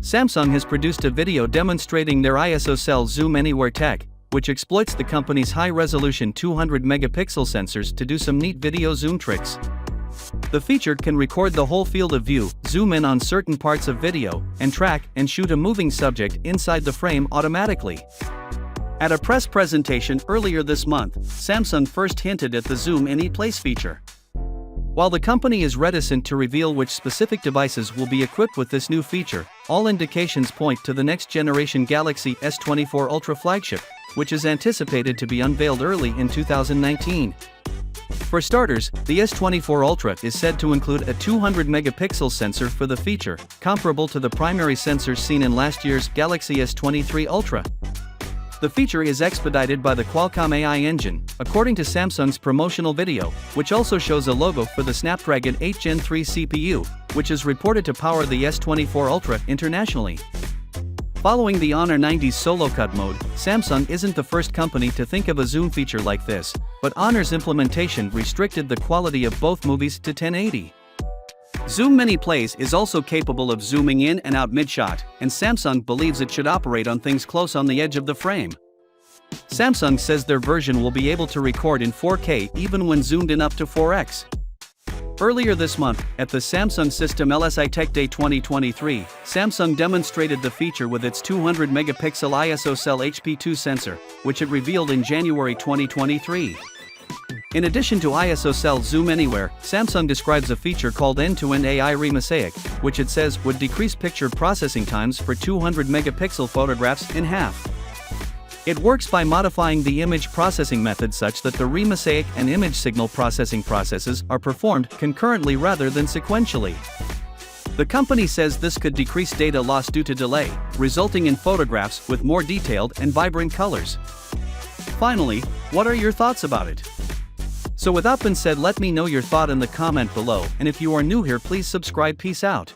Samsung has produced a video demonstrating their ISOCELL Zoom Anywhere tech, which exploits the company's high-resolution 200-megapixel sensors to do some neat video zoom tricks. The feature can record the whole field of view, zoom in on certain parts of video, and track and shoot a moving subject inside the frame automatically. At a press presentation earlier this month, Samsung first hinted at the Zoom Any Place feature. While the company is reticent to reveal which specific devices will be equipped with this new feature, all indications point to the next-generation Galaxy S24 Ultra flagship, which is anticipated to be unveiled early in 2019. For starters, the S24 Ultra is said to include a 200-megapixel sensor for the feature, comparable to the primary sensors seen in last year's Galaxy S23 Ultra. The feature is expedited by the Qualcomm AI engine, according to Samsung's promotional video, which also shows a logo for the Snapdragon 8 Gen 3 CPU, which is reported to power the S24 Ultra internationally. Following the Honor 90's solo cut mode, Samsung isn't the first company to think of a zoom feature like this, but Honor's implementation restricted the quality of both movies to 1080. Zoom Mini Plays is also capable of zooming in and out mid-shot, and Samsung believes it should operate on things close on the edge of the frame. Samsung says their version will be able to record in 4K even when zoomed in up to 4x. Earlier this month, at the Samsung System LSI Tech Day 2023, Samsung demonstrated the feature with its 200-megapixel ISOCELL HP2 sensor, which it revealed in January 2023. In addition to ISOCELL Zoom Anywhere, Samsung describes a feature called End-to-End AI Remosaic, which it says would decrease picture processing times for 200-megapixel photographs in half. It works by modifying the image processing method such that the remosaic and image signal processing processes are performed concurrently rather than sequentially. The company says this could decrease data loss due to delay, resulting in photographs with more detailed and vibrant colors. Finally, what are your thoughts about it? So with that being said, let me know your thought in the comment below, and if you are new here, please subscribe. Peace out.